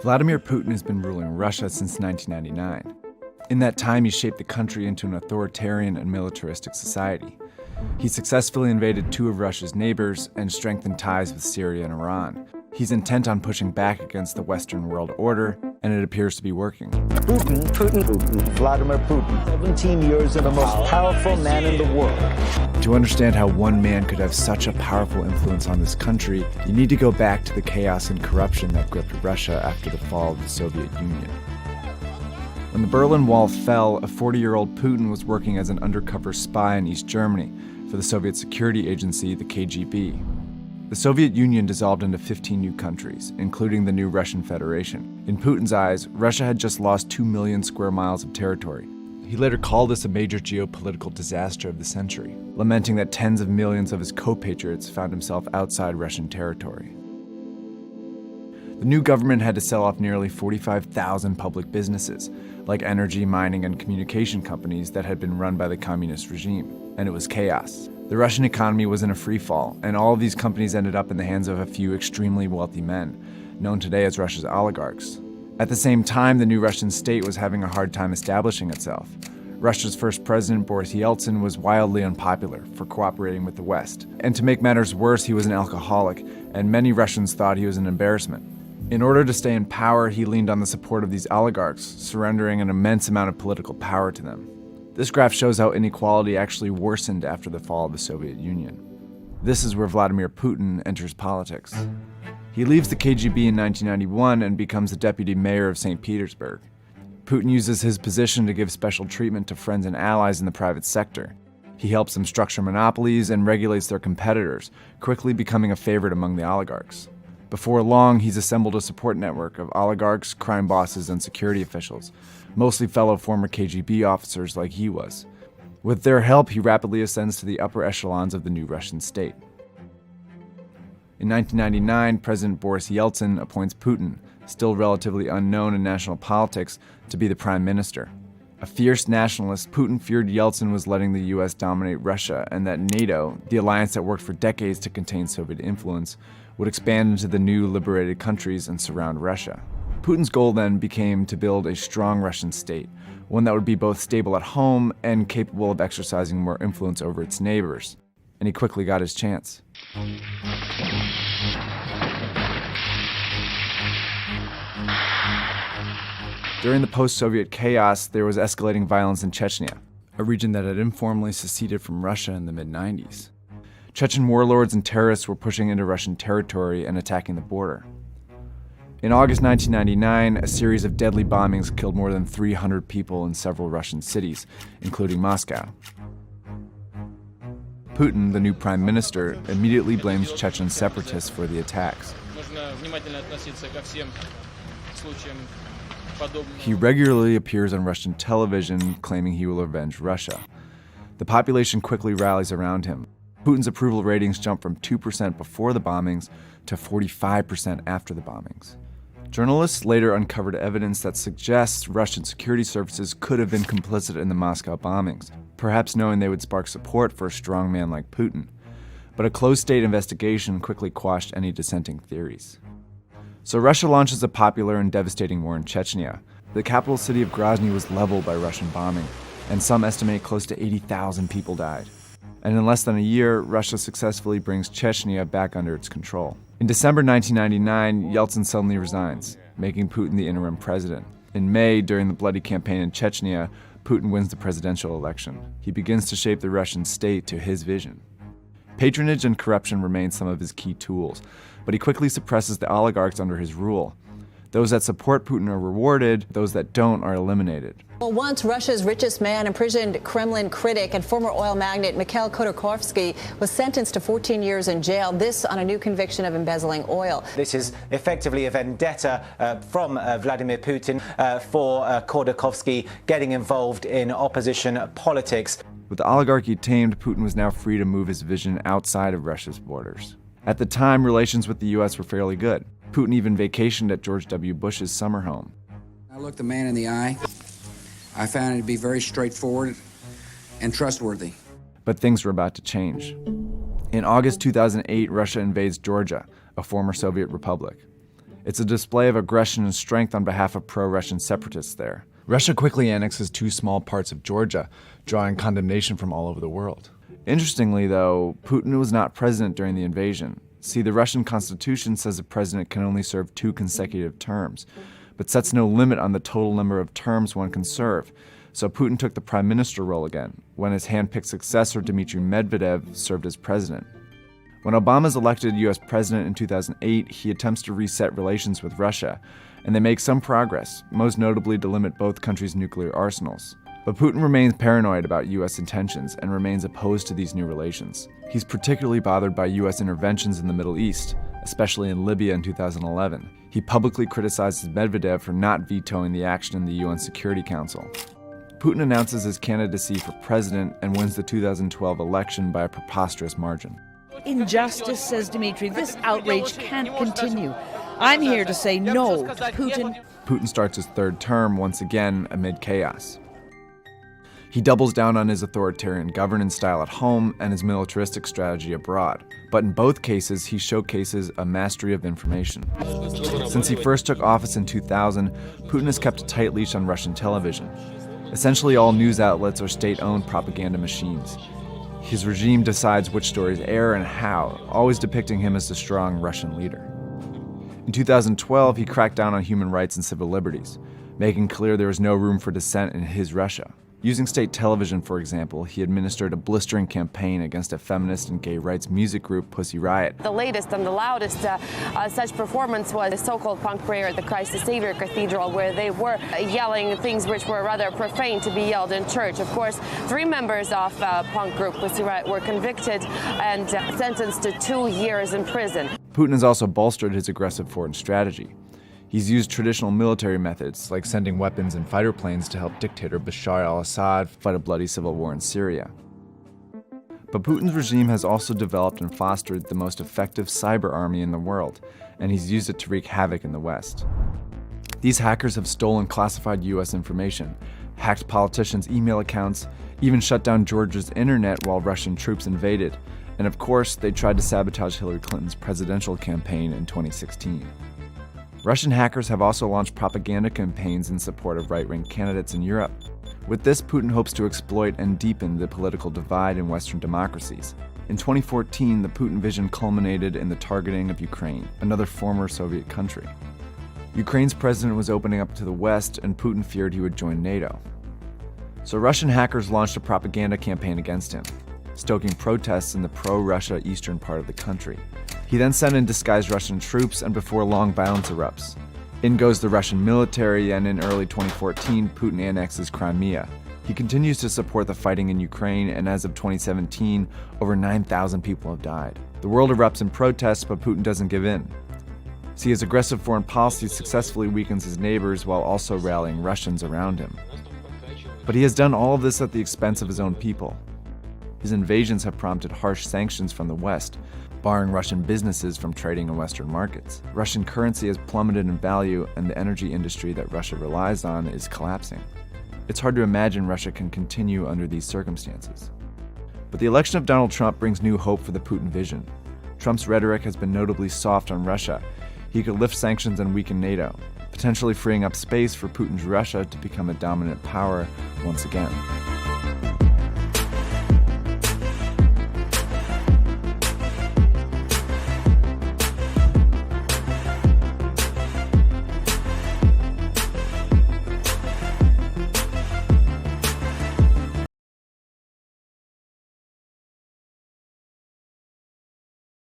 Vladimir Putin has been ruling Russia since 1999. In that time, he shaped the country into an authoritarian and militaristic society. He successfully invaded two of Russia's neighbors and strengthened ties with Syria and Iran. He's intent on pushing back against the Western world order, and it appears to be working. Putin, Vladimir Putin, 17 years of the most powerful man in the world. To understand how one man could have such a powerful influence on this country, you need to go back to the chaos and corruption that gripped Russia after the fall of the Soviet Union. When the Berlin Wall fell, a 40-year-old Putin was working as an undercover spy in East Germany for the Soviet security agency, the KGB. The Soviet Union dissolved into 15 new countries, including the new Russian Federation. In Putin's eyes, Russia had just lost 2 million square miles of territory. He later called this a major geopolitical disaster of the century, lamenting that tens of millions of his co-patriots found himself outside Russian territory. The new government had to sell off nearly 45,000 public businesses, like energy, mining, and communication companies that had been run by the communist regime, and it was chaos. The Russian economy was in a free fall, and all of these companies ended up in the hands of a few extremely wealthy men, known today as Russia's oligarchs. At the same time, the new Russian state was having a hard time establishing itself. Russia's first president, Boris Yeltsin, was wildly unpopular for cooperating with the West. And to make matters worse, he was an alcoholic, and many Russians thought he was an embarrassment. In order to stay in power, he leaned on the support of these oligarchs, surrendering an immense amount of political power to them. This graph shows how inequality actually worsened after the fall of the Soviet Union. This is where Vladimir Putin enters politics. He leaves the KGB in 1991 and becomes the deputy mayor of St. Petersburg. Putin uses his position to give special treatment to friends and allies in the private sector. He helps them structure monopolies and regulates their competitors, quickly becoming a favorite among the oligarchs. Before long, he's assembled a support network of oligarchs, crime bosses, and security officials, mostly fellow former KGB officers like he was. With their help, he rapidly ascends to the upper echelons of the new Russian state. In 1999, President Boris Yeltsin appoints Putin, still relatively unknown in national politics, to be the prime minister. A fierce nationalist, Putin feared Yeltsin was letting the US dominate Russia and that NATO, the alliance that worked for decades to contain Soviet influence, would expand into the new liberated countries and surround Russia. Putin's goal then became to build a strong Russian state, one that would be both stable at home and capable of exercising more influence over its neighbors. And he quickly got his chance. During the post-Soviet chaos, there was escalating violence in Chechnya, a region that had informally seceded from Russia in the mid-90s. Chechen warlords and terrorists were pushing into Russian territory and attacking the border. In August 1999, a series of deadly bombings killed more than 300 people in several Russian cities, including Moscow. Putin, the new prime minister, immediately blames Chechen separatists for the attacks. He regularly appears on Russian television, claiming he will avenge Russia. The population quickly rallies around him. Putin's approval ratings jump from 2% before the bombings to 45% after the bombings. Journalists later uncovered evidence that suggests Russian security services could have been complicit in the Moscow bombings, perhaps knowing they would spark support for a strong man like Putin. But a closed-state investigation quickly quashed any dissenting theories. So Russia launches a popular and devastating war in Chechnya. The capital city of Grozny was leveled by Russian bombing, and some estimate close to 80,000 people died. And in less than a year, Russia successfully brings Chechnya back under its control. In December 1999, Yeltsin suddenly resigns, making Putin the interim president. In May, during the bloody campaign in Chechnya, Putin wins the presidential election. He begins to shape the Russian state to his vision. Patronage and corruption remain some of his key tools, but he quickly suppresses the oligarchs under his rule. Those that support Putin are rewarded, those that don't are eliminated. Well, once Russia's richest man, imprisoned Kremlin critic and former oil magnate Mikhail Khodorkovsky was sentenced to 14 years in jail, this on a new conviction of embezzling oil. This is effectively a vendetta from Vladimir Putin for Khodorkovsky getting involved in opposition politics. With the oligarchy tamed, Putin was now free to move his vision outside of Russia's borders. At the time, relations with the US were fairly good. Putin even vacationed at George W. Bush's summer home. I looked the man in the eye. I found it to be very straightforward and trustworthy. But things were about to change. In August 2008, Russia invades Georgia, a former Soviet republic. It's a display of aggression and strength on behalf of pro-Russian separatists there. Russia quickly annexes 2 small parts of Georgia, drawing condemnation from all over the world. Interestingly, though, Putin was not president during the invasion. See, the Russian constitution says a president can only serve 2 consecutive terms, but sets no limit on the total number of terms one can serve. So Putin took the prime minister role again, when his hand-picked successor Dmitry Medvedev served as president. When Obama is elected U.S. president in 2008, he attempts to reset relations with Russia, and they make some progress, most notably to limit both countries' nuclear arsenals. But Putin remains paranoid about U.S. intentions and remains opposed to these new relations. He's particularly bothered by U.S. interventions in the Middle East, especially in Libya in 2011. He publicly criticizes Medvedev for not vetoing the action in the UN Security Council. Putin announces his candidacy for president and wins the 2012 election by a preposterous margin. Injustice, says Dmitry. This outrage can't continue. I'm here to say no to Putin. Putin starts his 3rd term once again amid chaos. He doubles down on his authoritarian governance style at home and his militaristic strategy abroad. But in both cases, he showcases a mastery of information. Since he first took office in 2000, Putin has kept a tight leash on Russian television. Essentially, all news outlets are state-owned propaganda machines. His regime decides which stories air and how, always depicting him as the strong Russian leader. In 2012, he cracked down on human rights and civil liberties, making clear there was no room for dissent in his Russia. Using state television, for example, he administered a blistering campaign against a feminist and gay rights music group, Pussy Riot. The latest and the loudest such performance was a so-called punk prayer at the Christ the Savior Cathedral, where they were yelling things which were rather profane to be yelled in church. Of course, 3 members of punk group Pussy Riot were convicted and sentenced to 2 years in prison. Putin has also bolstered his aggressive foreign strategy. He's used traditional military methods, like sending weapons and fighter planes to help dictator Bashar al-Assad fight a bloody civil war in Syria. But Putin's regime has also developed and fostered the most effective cyber army in the world, and he's used it to wreak havoc in the West. These hackers have stolen classified US information, hacked politicians' email accounts, even shut down Georgia's internet while Russian troops invaded, and of course, they tried to sabotage Hillary Clinton's presidential campaign in 2016. Russian hackers have also launched propaganda campaigns in support of right-wing candidates in Europe. With this, Putin hopes to exploit and deepen the political divide in Western democracies. In 2014, the Putin vision culminated in the targeting of Ukraine, another former Soviet country. Ukraine's president was opening up to the West, and Putin feared he would join NATO. So Russian hackers launched a propaganda campaign against him, stoking protests in the pro-Russia eastern part of the country. He then sent in disguised Russian troops, and before long, violence erupts. In goes the Russian military, and in early 2014, Putin annexes Crimea. He continues to support the fighting in Ukraine, and as of 2017, over 9,000 people have died. The world erupts in protests, but Putin doesn't give in. See, his aggressive foreign policy successfully weakens his neighbors while also rallying Russians around him. But he has done all of this at the expense of his own people. His invasions have prompted harsh sanctions from the West, barring Russian businesses from trading in Western markets. Russian currency has plummeted in value, and the energy industry that Russia relies on is collapsing. It's hard to imagine Russia can continue under these circumstances. But the election of Donald Trump brings new hope for the Putin vision. Trump's rhetoric has been notably soft on Russia. He could lift sanctions and weaken NATO, potentially freeing up space for Putin's Russia to become a dominant power once again.